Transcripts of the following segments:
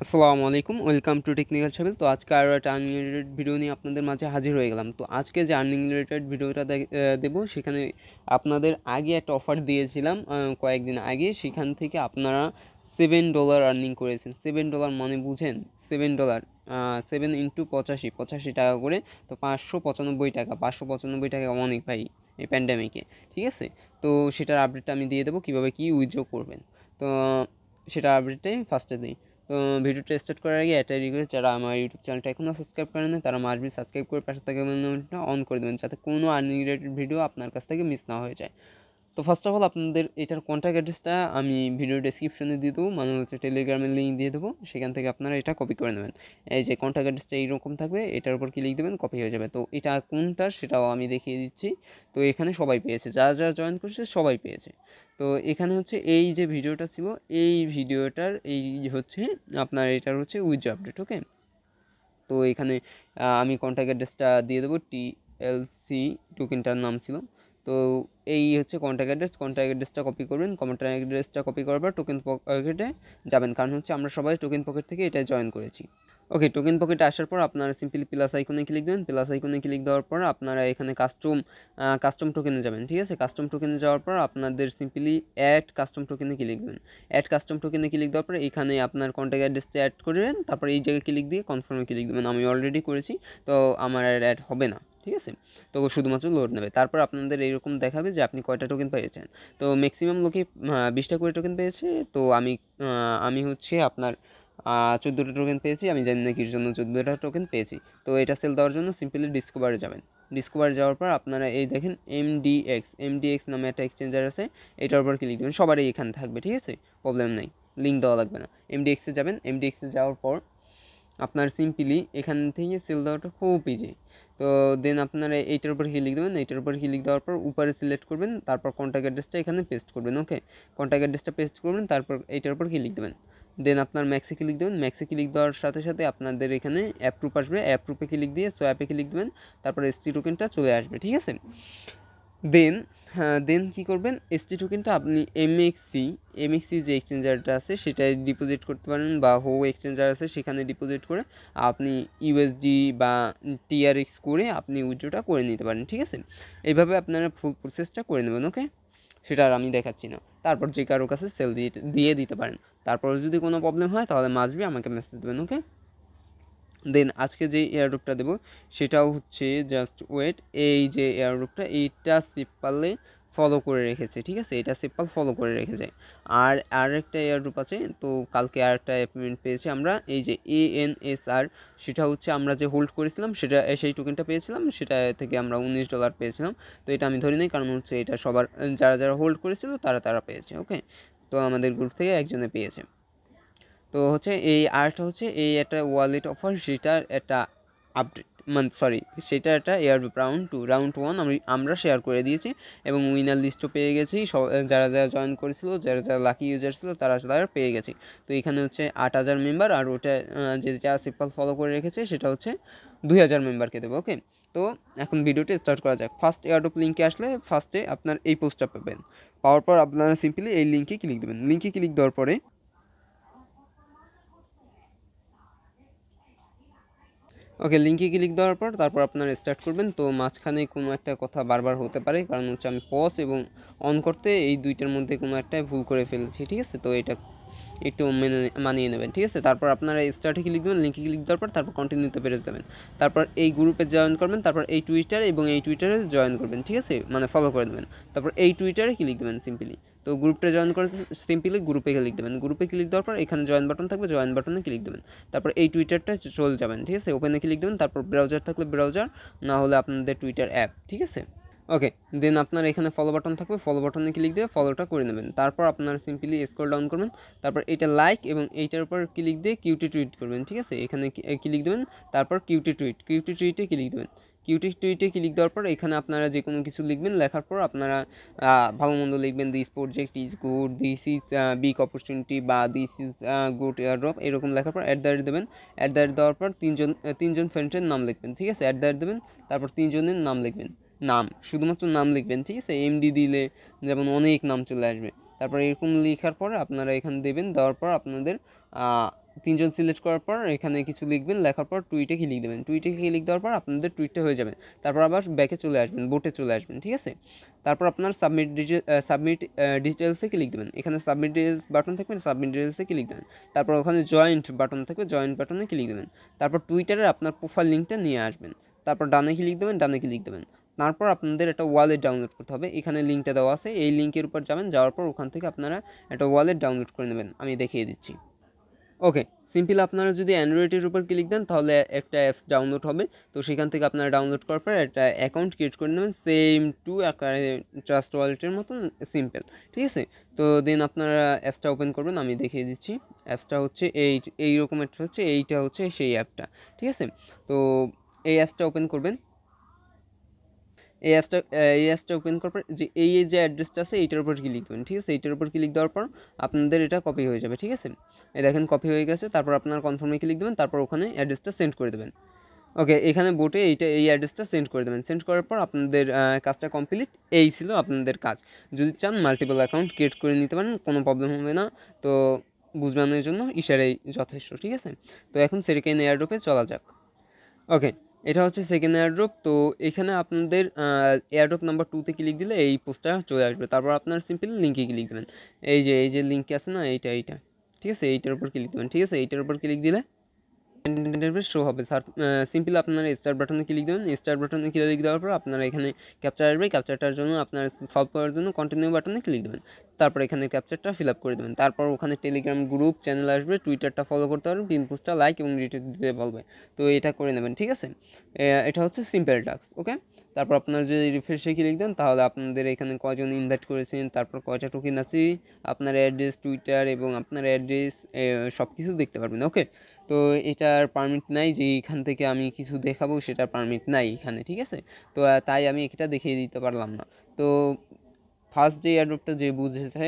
আসসালামু আলাইকুম, welcome to technical সাবিল। তো আজকে আরও একটা আর্নিং রিলেটেড ভিডিও নিয়ে আপনাদের মাঝে হাজির হয়ে গেলাম। তো আজকে যে আর্নিং রিলেটেড ভিডিওটা দেবো, সেখানে আপনাদের আগে একটা অফার দিয়েছিলাম কয়েকদিন আগে। সেখান থেকে আপনারা $7 আর্নিং করেছেন। $7 মানে বুঝেন? $7, 7 × 85, 85 টাকা করে। তো 595 টাকা, 595 টাকা অনেক ভাই এই প্যান্ডামিকে, ঠিক আছে? তো সেটার আপডেটটা আমি দিয়ে দেবো, কীভাবে কী উইথড্র করবেন। তো সেটার আপডেটটাই ফার্স্টে দিই। তো ভিডিওটা স্টার্ট করার আগে একটা রিকোয়েস্ট, যারা আমার ইউটিউব চ্যানেলটা এখনও সাবস্ক্রাইব করেন না তারা মাস্ট বি সাবস্ক্রাইব করে পাশে থাকা বেল নোটিফিকেশনটা অন করে দেবেন, যাতে কোনো আর্নিং রিলেটেড ভিডিও আপনার কাছ থেকে মিস না হয়ে যায়। তো ফার্স্ট অফ অল আপনাদের এটার কন্ট্যাক্ট অ্যাড্রেসটা আমি ভিডিও ডেসক্রিপশনে দিয়ে দেবো, মানে হচ্ছে টেলিগ্রামের লিঙ্ক দিয়ে দেবো, সেখান থেকে আপনারা এটা কপি করে নেবেন। এই যে কন্ট্যাক্ট অ্যাড্রেসটা এইরকম থাকবে, এটার উপর ক্লিক দেবেন, কপি হয়ে যাবে। তো এটা কোনটা সেটাও আমি দেখিয়ে দিচ্ছি। তো এখানে সবাই পেয়েছে, যারা যারা জয়েন করেছে সবাই পেয়েছে। তো এখানে হচ্ছে এই যে ভিডিওটা ছিল, এই ভিডিওটার এই হচ্ছে আপনার এটার হচ্ছে উইথড্র আপডেট। ওকে, তো এখানে আমি কন্ট্যাক্ট অ্যাড্রেসটা দিয়ে দেবো। TLC টোকেনটার নাম ছিল। তো এই হচ্ছে কন্ট্যাক্ট অ্যাড্রেসটা কপি করবেন। কন্ট্যাক্ট অ্যাড্রেসটা কপি করার পর টোকেন পকেটে যাবেন, কারণ হচ্ছে আমরা সবাই টোকেন পকেট থেকে এটা জয়েন করেছি। ওকে, টোকেন পকেটে আসার পর আপনারা সিম্পলি প্লাস আইকনে ক্লিক দেবেন। প্লাস আইকনে ক্লিক দেওয়ার পর আপনারা এখানে কাস্টম টোকেনে যাবেন, ঠিক আছে? কাস্টম টোকেনে যাওয়ার পর আপনাদের সিম্পলি অ্যাড কাস্টম টোকেনে ক্লিক দেবেন। অ্যাড কাস্টম টোকেনে ক্লিক দেওয়ার পর এখানে আপনার কন্ট্যাক্ট অ্যাড্রেসটা অ্যাড করবেন, তারপর এই জায়গায় ক্লিক দিয়ে কনফার্মে ক্লিক দেবেন। আমি অলরেডি করেছি, তো আমার আর অ্যাড হবে না, ঠিক আছে? তো শুধুমাত্র লোড নেবে। তারপর আপনাদের এইরকম দেখাবে যে আপনি কয়টা টোকেন পেয়েছেন। তো ম্যাক্সিমাম লোকে 20টা করে টোকেন পেয়েছে। তো আমি হচ্ছে আপনার 14টা টোকেন পেয়েছি। আমি জানি না কির জন্য 14টা টোকেন পেয়েছি। তো এটা সেল দেওয়ার জন্য সিম্পলি ডিসকভারে যাবেন। ডিসকভারে যাওয়ার পর আপনারা এই দেখেন এমডিএক্স নামে একটা এক্সচেঞ্জার আছে, এটার উপর ক্লিক দেবেন। সবারই এখানে থাকবে, ঠিক আছে? প্রবলেম নেই, লিঙ্ক দেওয়া লাগবে না। এমডিএক্সে যাবেন। এমডিএক্সে যাওয়ার পর আপনার সিম্পলি এখান থেকে সেল দেওয়াটা খুব ইজি। তো দেন আপনারা এইটার উপর ক্লিক দেবেন। এইটার উপর ক্লিক দেওয়ার পর উপরে সিলেক্ট করবেন, তারপর কন্ট্যাক্ট অ্যাড্রেসটা এখানে পেস্ট করবেন। ওকে, কন্ট্যাক্ট অ্যাড্রেসটা পেস্ট করবেন, তারপর এইটার উপর ক্লিক দেবেন। দেন আপনার ম্যাক্সে ক্লিক দেবেন। ম্যাক্সে ক্লিক দেওয়ার সাথে সাথে আপনাদের এখানে অ্যাপ্রুভ আসবে। অ্যাপ্রুভে ক্লিক দিয়ে সোয়াপে ক্লিক দেবেন, তারপর এসটি টোকেনটা চলে আসবে, ঠিক আছে? দেন কী করবেন, এসটি টোকেনটা আপনি এমএক্সি যে এক্সচেঞ্জারটা আছে সেটায় ডিপোজিট করতে পারেন, বা এক্সচেঞ্জার আছে সেখানে ডিপোজিট করে আপনি ইউএসডি বা টিআরএক্স করে আপনি উইথড্রটা করে নিতে পারেন, ঠিক আছে? এইভাবে আপনারা ফুল প্রসেসটা করে নেবেন। ওকে, সেটা আর আমি দেখাচ্ছি না। তারপর যে কারো কাছে সেল দিয়ে দিতে পারেন। তারপর যদি কোনো প্রবলেম হয় তাহলে মাসবি আমাকে মেসেজ দেবেন। ওকে, দেন আজকে যে এয়ারড্রপটা দেবো সেটাও হচ্ছে জাস্ট ওয়েট। এই যে এয়ারড্রপটা, এইটা সিম্পলে ফলো করে রেখেছে, ঠিক আছে? এটা সিম্পল ফলো করে রেখেছে। আর একটা এয়ারড্রপ আছে, তো কালকে আর একটা পেমেন্ট পেয়েছি আমরা, এই যে ANSR, সেটা হচ্ছে আমরা যে হোল্ড করেছিলাম সেটা, সেই টোকেনটা পেয়েছিলাম, সেটা থেকে আমরা $19 পেয়েছিলাম। তো এটা আমি ধরি নাই, কারণ হচ্ছে এটা সবার, যারা যারা হোল্ড করেছিল তারা পেয়েছে। ওকে, তো আমাদের গ্রুপ থেকে একজনে পেয়েছে। তো হচ্ছে এই আরেকটা হচ্ছে এই একটা ওয়ালেট অফার, সেটার একটা আপডেট, মানে সরি, সেটা একটা এয়ারড্রপ রাউন্ড 1 আমরা শেয়ার করে দিয়েছি, এবং উইনার লিস্টও পেয়ে গেছি। সব যারা যারা জয়েন করেছিল, যারা যারা লাকি ইউজার ছিল তারা তারা পেয়ে গেছি। তো এখানে হচ্ছে 8,000 মেম্বার, আর ওটা যেটা সিম্পল ফলো করে রেখেছে সেটা হচ্ছে 2,000 মেম্বারকে দেবো। ওকে, তো এখন ভিডিওটি স্টার্ট করা যাক। ফার্স্ট এয়ারড্রপ লিঙ্কে আসলে ফার্স্টে আপনার এই পোস্টটা পাবেন। পাওয়ার পর আপনারা সিম্পলি এই লিঙ্কে ক্লিক দেবেন। লিঙ্কে ক্লিক দেওয়ার পরে ওকে, লিঙ্কে ক্লিক দেওয়ার পর তারপর আপনারা স্টার্ট করবেন। তো মাঝখানে কোনো একটা কথা বারবার হতে পারে, কারণ হচ্ছে আমি পজ এবং অন করতে এই দুইটার মধ্যে কোনো একটাই ভুল করে ফেলছি, ঠিক আছে? তো এটা একটু মানিয়ে নেবেন, ঠিক আছে? তারপর আপনারা স্টার্টে ক্লিক দেবেন। লিঙ্কে ক্লিক দেওয়ার পর তারপর কন্টিনিউতে পেরে যাবেন। তারপর এই গ্রুপে জয়েন করবেন, তারপর এই টুইটার এবং এই টুইটারে জয়েন করবেন, ঠিক আছে? মানে ফলো করে দেবেন। তারপর এই টুইটারে ক্লিক দেবেন সিম্পলি। তো গ্রুপটা জয়েন করে সিম্পলি গ্রুপে ক্লিক দেবেন। গ্রুপে ক্লিক দেওয়ার পর এখানে জয়েন বাটন থাকবে, জয়েন বাটনে ক্লিক দেবেন। তারপর এই টুইটারটা চলে যাবেন, ঠিক আছে? ওপেনে ক্লিক দেবেন। তারপর ব্রাউজার থাকলে ব্রাউজার, না হলে আপনাদের টুইটার অ্যাপ, ঠিক আছে? ওকে, দেন আপনার এখানে ফলো বাটন থাকবে, ফলো বাটনে ক্লিক দিয়ে ফলোটা করে নেবেন। তারপর আপনারা সিম্পলি স্ক্রল ডাউন করবেন, তারপর এটা লাইক এবং এইটার উপর ক্লিক দিয়ে কিউটি টুইট করবেন, ঠিক আছে? এখানে ক্লিক দেবেন, তারপর কিউটি টুইটে ক্লিক দেবেন। কিউটি টুইটে ক্লিক দেওয়ার পর এখানে আপনারা যে কোনো কিছু লিখবেন, লেখার পর আপনারা ভালো মন্দ লিখবেন, this project is good, this is big opportunity, বা দিস ইজ গুড এয়ারড্রপ, এরকম লেখার পর @ দেবেন। দেওয়ার পর তিনজন ফ্রেন্ডের নাম লিখবেন, ঠিক আছে? @ দেবেন, তারপর তিনজনের নাম লিখবেন। শুধুমাত্র নাম লিখবেন, ঠিক আছে? এমডি দিলে যেমন অনেক নাম চলে আসবে। তারপর এরকম লেখার পর আপনারা এখানে দেবেন। দেওয়ার পর আপনাদের তিনজন সিলেক্ট করার পর এখানে কিছু লিখবেন, লেখার পর টুইটে ক্লিক দেবেন, টুইটে ক্লিক দেওয়ার পর আপনাদের টুইটটা হয়ে যাবে। তারপর আবার ব্যাকে চলে আসবেন, বোটে চলে আসবেন, ঠিক আছে। তারপর আপনার সাবমিট ডিটেলসে ক্লিক দেবেন, এখানে সাবমিট ডিটেলস বাটন থাকবে, সাবমিট ডিটেলসে ক্লিক দেবেন। তারপর ওখানে জয়েন্ট বাটন থাকবে, জয়েন্ট বাটনে ক্লিক দেবেন। তারপর টুইটারে আপনার প্রোফাইল লিঙ্কটা নিয়ে আসবেন। তারপর ডানে ক্লিক দেবেন, ডানে ক্লিক দেবেন। তারপর আপনাদের একটা ওয়ালেট ডাউনলোড করতে হবে, এখানে লিঙ্কটা দেওয়া আছে, এই লিঙ্কের উপর যাবেন, যাওয়ার পর ওখান থেকে আপনারা একটা ওয়ালেট ডাউনলোড করে নেবেন, আমি দেখিয়ে দিচ্ছি। ওকে, সিম্পল আপনারা যদি অ্যান্ড্রয়েডের উপর ক্লিক দেন তাহলে একটা অ্যাপস ডাউনলোড হবে। তো সেখান থেকে আপনারা ডাউনলোড করার পর একটা অ্যাকাউন্ট ক্রিয়েট করে নেবেন, সেম টু ট্রাস্ট ওয়ালেটের মতন সিম্পল, ঠিক আছে। তো দেন আপনারা অ্যাপসটা ওপেন করবেন, আমি দেখিয়ে দিচ্ছি। অ্যাপসটা হচ্ছে এইরকম একটা হচ্ছে, এইটা হচ্ছে সেই অ্যাপটা, ঠিক আছে। তো এই অ্যাপসটা ওপেন করবেন, এই অ্যাপসটা ওপেন করার পর যে যে অ্যাড্রেসটা আছে এইটার উপর ক্লিক দেবেন, ঠিক আছে। এইটার উপর ক্লিক দেওয়ার পর আপনাদের এটা কপি হয়ে যাবে, ঠিক আছে। এই দেখেন কপি হয়ে গেছে। তারপর আপনার কনফার্মে ক্লিক দেবেন, তারপর ওখানে অ্যাড্রেসটা সেন্ড করে দেবেন। ওকে, এখানে বোটে এই অ্যাড্রেসটা সেন্ড করে দেবেন। সেন্ড করার পর আপনাদের কাজটা কমপ্লিট। এই ছিল আপনাদের কাজ। যদি চান মাল্টিপল অ্যাকাউন্ট ক্রিয়েট করে নিতে পারেন, কোনো প্রবলেম হবে না। তো বুঝবানোর জন্য ইশারাই যথেষ্ট, ঠিক আছে। তো এখন সেকেন্ড এয়ারড্রপে চলা যাক। ওকে, এটা হচ্ছে সেকেন্ড এয়ারড্রপ। তো এখানে আপনাদের এয়ারড্রপ নাম্বার 2তে ক্লিক দিলে এই পোস্টটা চলে আসবে। তারপর আপনার সিম্পল লিঙ্কে ক্লিক দেবেন, এই যে লিঙ্ক আছে না, এইটা, ঠিক আছে। এইটার উপর ক্লিক দেবেন, ঠিক আছে। এইটার উপর ক্লিক দিলে ইন্টারফেস শো হবে। সিম্পল আপনারা স্টার বাটনে ক্লিক দেবেন, স্টার বাটনে ক্লিক দেওয়ার পর আপনারা এখানে ক্যাপচার আসবে, ক্যাপচারটার জন্য আপনার সলভ করার জন্য কন্টিনিউ বাটনে ক্লিক দেবেন। তারপর এখানে ক্যাপচারটা ফিল আপ করে দেবেন। তারপর ওখানে টেলিগ্রাম গ্রুপ চ্যানেল আসবে, টুইটারটা ফলো করতে পারবেন, পিন পোস্টটা লাইক এবং রিটুইট দিতে বলবে। তো এটা করে নেবেন, ঠিক আছে। এটা হচ্ছে সিম্পল টাস্ক, ওকে। তারপর আপনার যদি রিফ্রেশে ক্লিক দেন তাহলে আপনাদের এখানে কয়জন ইনভাইট করেছেন, তারপর কয়টা টোকেন আছে, আপনার অ্যাড্রেস, টুইটার এবং আপনার অ্যাড্রেস সব কিছু দেখতে পারবেন, ওকে। তো এটার পারমিট নাই যে এখান থেকে আমি কিছু দেখাবো, সেটার পারমিট নাই এখানে, ঠিক আছে। তো তাই আমি এটা দেখিয়ে দিতে পারলাম না। তো ফার্স্ট যে এয়ারড্রপটা যে বুঝেছে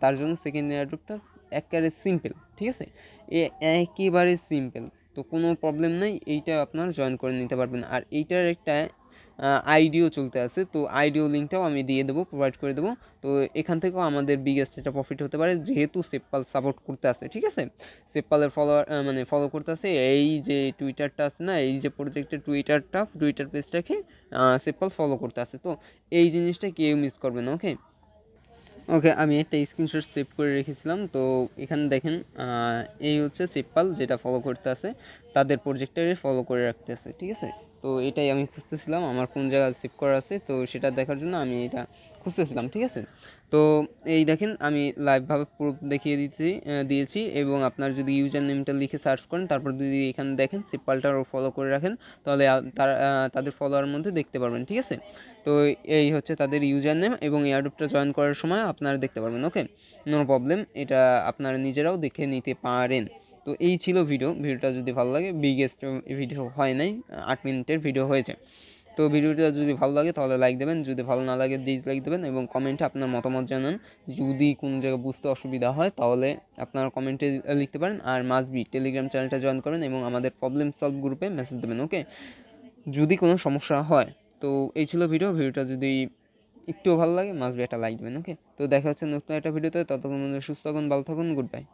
তার জন্য সেকেন্ড এয়ারড্রপটা একেবারে সিম্পল, ঠিক আছে। একেবারে সিম্পল, তো কোনো প্রবলেম নেই। এইটা আপনার জয়েন করে নিতে পারবেন। আর এইটার একটা আইডিও চলতে আছে, তো আইডিও লিঙ্কটাও আমি দিয়ে দেবো, প্রোভাইড করে দেবো। তো এখান থেকেও আমাদের বিগেস্ট একটা প্রফিট হতে পারে, যেহেতু সেপপাল সাপোর্ট করতে আছে, ঠিক আছে। সেপপালের ফলো করতে আছে। এই যে টুইটারটা আছে না, এই যে প্রজেক্টের টুইটার পেজটাকে সেপপাল ফলো করতে আছে। তো এই জিনিসটা কেউ মিস করবে না, ওকে। ওকে, আমি একটা স্ক্রিনশট সেভ করে রেখেছিলাম। তো এখানে দেখেন এই হচ্ছে সেপপাল যেটা ফলো করতে আছে, তাদের প্রজেক্টরে ফলো করে রাখতে আছে, ঠিক আছে। তো এটাই আমি খুঁজতেছিলাম, আমার কোন জায়গায় সেভ করা আছে, তো সেটা দেখার জন্য আমি এটা খুঁজতেছিলাম, ঠিক আছে। তো এই দেখেন আমি লাইভভাবে প্রুফ দেখিয়ে দিয়েছি। এবং আপনার যদি ইউজার নেমটা লিখে সার্চ করেন, তারপর যদি এখানে দেখেন সেপপালটারও ফলো করে রাখেন, তাহলে তাদের ফলোয়ার মধ্যে দেখতে পারবেন, ঠিক আছে। তো এই হচ্ছে তাদের ইউজার নেম, এবং এয়ারড্রপটা জয়েন করার সময় আপনারা দেখতে পারবেন, ওকে। নো প্রবলেম, এটা আপনারা নিজেরাও দেখে নিতে পারেন। তো এই ছিল ভিডিওটা যদি ভালো লাগে, বিগেস্ট ভিডিও হয় নাই, 8 মিনিটের ভিডিও হয়েছে। তো ভিডিওটা যদি ভালো লাগে তাহলে লাইক দেবেন, যদি ভালো না লাগে ডিসলাইক দেবেন, এবং কমেন্টে আপনার মতামত জানান। যদি কোনো জায়গায় বুঝতে অসুবিধা হয় তাহলে আপনারা কমেন্টে লিখতে পারেন। আর মাস্ট বি টেলিগ্রাম চ্যানেলটা জয়েন করেন এবং আমাদের প্রবলেম সলভ গ্রুপে মেসেজ দেবেন, ওকে, যদি কোনো সমস্যা হয়। তো এই ছিল ভিডিওটা যদি একটু ভালো লাগে মাস্ট বি একটা লাইক দেবেন, ওকে। তো দেখা হচ্ছে নতুন একটা ভিডিওতে, ততক্ষণ সুস্থ থাকুন, ভালো থাকুন, গুড বাই।